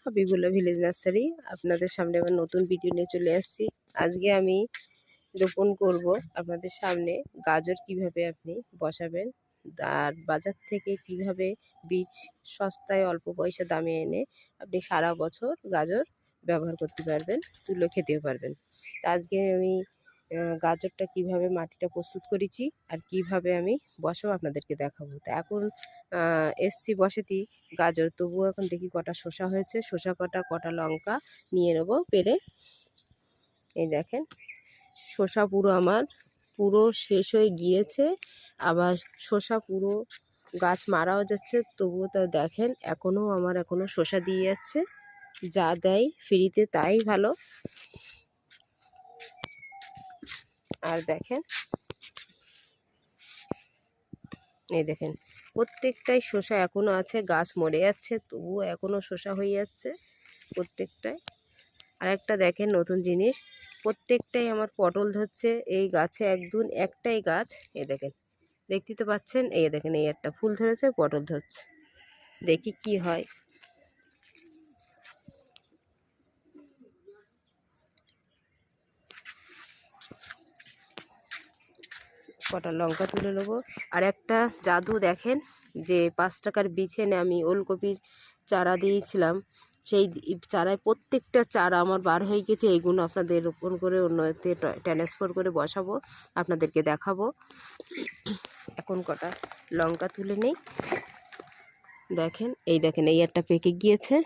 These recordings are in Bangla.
হাবিবুল্লাহ ভিলেজ নার্সারি আপনাদের সামনে আবার নতুন ভিডিও নিয়ে চলে আসছি। আজকে আমি রোপণ করব আপনাদের সামনে গাজর কিভাবে আপনি বসাবেন আর বাজার থেকে কিভাবে বীজ সস্তায় অল্প পয়সা দামে এনে আপনি সারা বছর গাজর ব্যবহার করতে পারবেন, তুলে খেতেও পারবেন। তা আজকে আমি গাজরটা কিভাবে মাটিটা প্রস্তুত করেছি আর কিভাবে আমি বসাবো আপনাদেরকে দেখাবো। তো এখন এসছি বসাতেই গাজর, তবুও এখন দেখি কটা শসা হয়েছে, শসা কটা লঙ্কা নিয়ে নেবো পেরে। এই দেখেন শসা পুরো শেষ হয়ে গিয়েছে, আবার শসা পুরো গাছ মারাও যাচ্ছে, তবুও তা দেখেন এখনও শসা দিয়ে যাচ্ছে। যা দেয় ফ্রিতে তাই ভালো। আর দেখেন এই দেখেন প্রত্যেকটাই শসা এখনও আছে, গাছ মরে যাচ্ছে তবুও এখনও শসা হয়ে যাচ্ছে প্রত্যেকটাই। আর একটা দেখেন নতুন জিনিস, প্রত্যেকটাই আমার পটল ধরছে এই গাছে। একটাই গাছ, এই দেখেন দেখতে তো পাচ্ছেন, এই দেখেন এই একটা ফুল ধরেছে, পটল ধরছে। দেখি কি হয়। কটা লঙ্কা তুলে নেবো। আর একটা জাদু দেখেন, যে 5 টাকার বীজ এনে আমি ওলকপির চারা দিয়েছিলাম, সেই চারায় প্রত্যেকটা চারা আমার বার হয়ে গেছে। এইগুলো আপনাদের রোপণ করে অন্যতে ট্রান্সফার করে বসাবো, আপনাদেরকে দেখাবো। এখন কটা লঙ্কা তুলে নেই। দেখেন এই একটা পেকে গিয়েছে,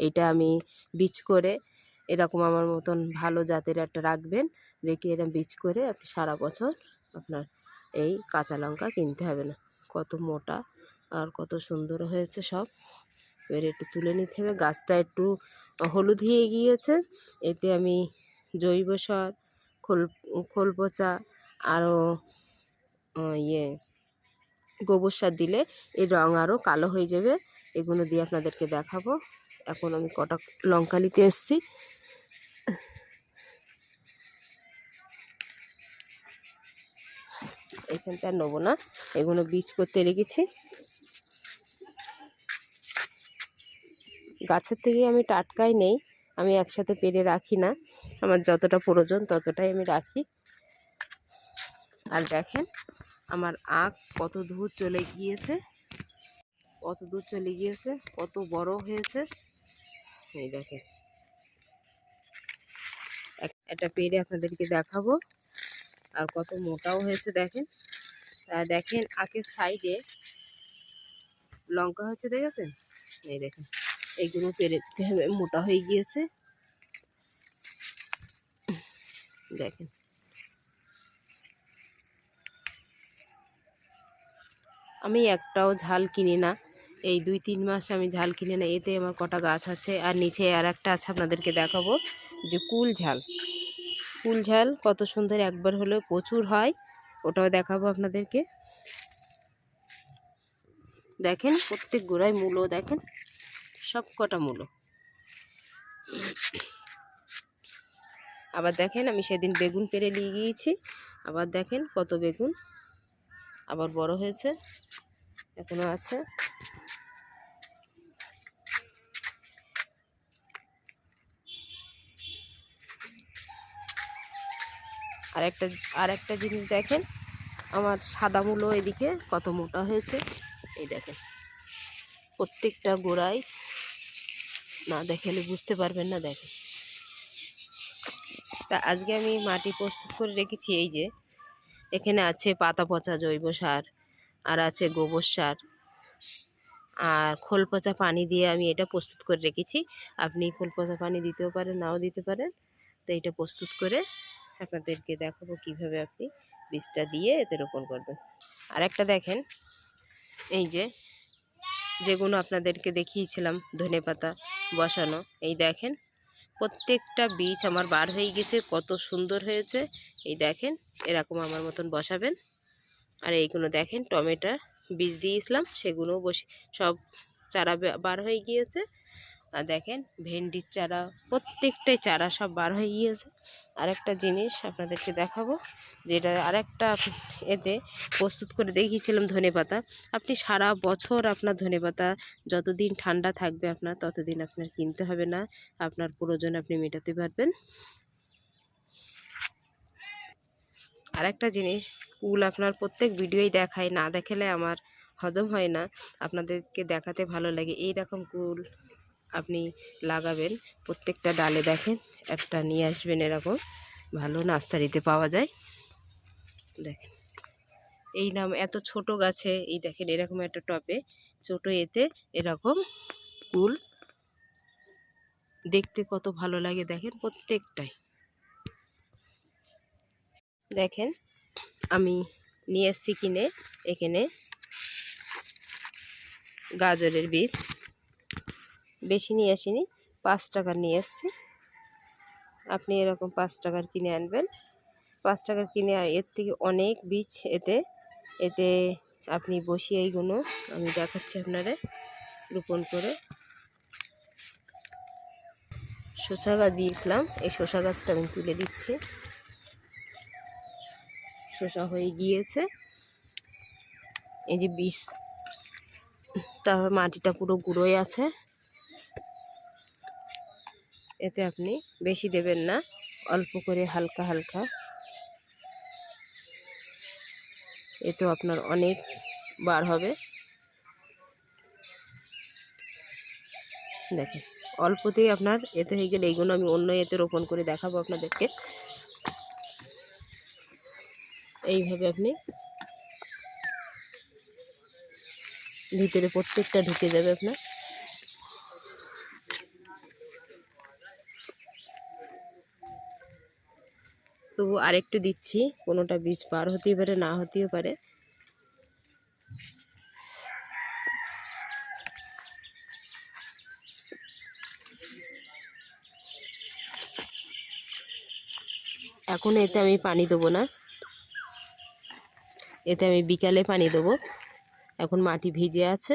এইটা আমি বীজ করে এরকম আমার মতন ভালো জাতের একটা রাখবেন, রেখে এরকম বীজ করে আপনি সারা বছর আপনার এই কাঁচা লঙ্কা কিনতে হবে না। কত মোটা আর কত সুন্দর হয়েছে সব। এবার একটু তুলে নিতে হবে। গাছটা একটু হলুদ হয়ে গিয়েছে, এতে আমি জৈব সার, খোল পচা আরও গোবর সার দিলে এর রঙ আরও কালো হয়ে যাবে। এগুলো দিয়ে আপনাদেরকে দেখাবো। এখন আমি কটা লঙ্কা নিতে এসেছি। এখানটা নেবো না, এগুলো বীজ করতে রেখেছি। গাছের থেকে আমি টাটকাই নেই, আমি একসাথে পেরে রাখি না, আমার যতটা প্রয়োজন ততটাই আমি রাখি। আর দেখেন আমার আখ কত দূর চলে গিয়েছে, কত বড় হয়েছে। এই দেখেন একটা পেরে আপনাদেরকে দেখাবো। আর কত মোটাও হয়েছে দেখেন। দেখেন আখের সাইডে লঙ্কা হচ্ছে, দেখেছেন? এই দেখেন এইগুলো পেরেতে হবে, মোটা হয়ে গিয়েছে। দেখেন আমি একটাও ঝাল কিনি না, এই 2-3 মাস আমি ঝাল কিনে না। এতে আমার কটা গাছ আছে, আর নিচে আর একটা আছে, আপনাদেরকে দেখাবো। যে কুল ঝাল কত সুন্দর, একবার হলেও প্রচুর হয়, ওটাও দেখাবো আপনাদেরকে। দেখেন প্রত্যেক গোড়ায় মূলো, দেখেন সব কটা মূলো। আবার দেখেন আমি সেদিন বেগুন পেরে নিয়ে গিয়েছি, আবার দেখেন কত বেগুন আবার বড় হয়েছে, এখনো আছে। আর একটা জিনিস দেখেন, আমার সাদা মূলো এদিকে কত মোটা হয়েছে। এই দেখেন প্রত্যেকটা গোড়ায়, না দেখালে বুঝতে পারবেন না। দেখেন তা আজকে আমি মাটি প্রস্তুত করে রেখেছি। এই যে এখানে আছে পাতা পচা জৈব সার, আর আছে গোবর সার, আর খোল পচা পানি দিয়ে আমি এটা প্রস্তুত করে রেখেছি। আপনি খোল পচা পানি দিতেও পারেন, নাও দিতে পারেন। তো এটা প্রস্তুত করে আপনাদেরকে দেখাবো কিভাবে আপনি বীজটা দিয়ে এতে রোপণ করবেন। আর একটা দেখেন, এই যেগুলো আপনাদেরকে দেখিয়েছিলাম ধনেপাতা বসানো, এই দেখেন প্রত্যেকটা বীজ আমার বার হয়ে গেছে, কত সুন্দর হয়েছে। এই দেখেন এরকম আমার মতন বসাবেন। আর এইগুলো দেখেন টমেটো বীজ দিয়েছিলাম, সেগুলোও সব চারা বার হয়ে গিয়েছে। আর দেখেন ভেন্ডির চারা, প্রত্যেকটাই চারা সব বার হয়ে গিয়েছে। আরেকটা জিনিস আপনাদেরকে দেখাবো, যেটা আরেকটা এতে প্রস্তুত করে দেখিয়েছিলাম ধনেপাতা। আপনি সারা বছর আপনার ধনেপাতা যতদিন ঠান্ডা থাকবে আপনার, ততদিন আপনার কিনতে হবে না, আপনার প্রয়োজন আপনি মেটাতে পারবেন। আরেকটা জিনিস, কুল আপনার প্রত্যেক ভিডিওই দেখায়, না দেখালে আমার হজম হয় না, আপনাদেরকে দেখাতে ভালো লাগে। এই রকম কুল আপনি লাগাবেন, প্রত্যেকটা ডালে দেখেন একটা নিয়ে আসবেন, এরকম ভালো নার্সারিতে পাওয়া যায়। দেখেন এই নাম এত ছোট গাছে, এই দেখেন এরকম একটা টবে ছোট এতে এরকম কুল দেখতে কত ভালো লাগে। দেখেন প্রত্যেকটাই, দেখেন আমি নিয়ে এসছি কিনে এখানে গাজরের বীজ, বেশি নিয়ে আসিনি, 5 টাকার নিয়ে এসছি। আপনি এরকম 5 টাকার কিনে আনবেন, 5 টাকার কিনে, এর থেকে অনেক বীজ এতে এতে আপনি বসিয়ে এইগুলো আমি দেখাচ্ছি আপনারা রোপণ করে। শসা গাছ দিয়েছিলাম, এই শসা গাছটা আমি তুলে দিচ্ছি, শসা হয়ে গিয়েছে। এই যে বীজটা, মাটিটা পুরো গুঁড়োই আছে, এতে আপনি বেশি দেবেন না, অল্প করে হালকা হালকা, এতেও আপনার অনেক বার হবে। দেখেন অল্পতেই আপনার এতে হয়ে গেলে, এইগুলো আমি অন্য এতে রোপণ করে দেখাবো আপনাদেরকে। এইভাবে আপনি ভিতরে প্রত্যেকটা ঢুকে যাবে আপনার। তবু আরেকটু দিচ্ছি, কোনোটা বীজ বার হতেই পারে, না হতেও পারে। এখন এতে আমি পানি দেবো না, এতে আমি বিকালে পানি দেবো, এখন মাটি ভিজে আছে।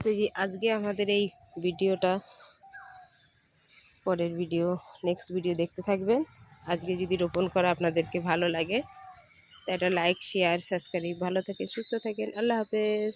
তো আজকে আমাদের এই ভিডিওটা, পরের ভিডিও, নেক্সট ভিডিও দেখতে থাকবেন। আজকে যদি রোপণ করা আপনাদেরকে ভালো লাগে, তো একটা লাইক, শেয়ার, সাবস্ক্রাইব, ভালো থাকেন, সুস্থ থাকেন, আল্লাহ হাফেজ।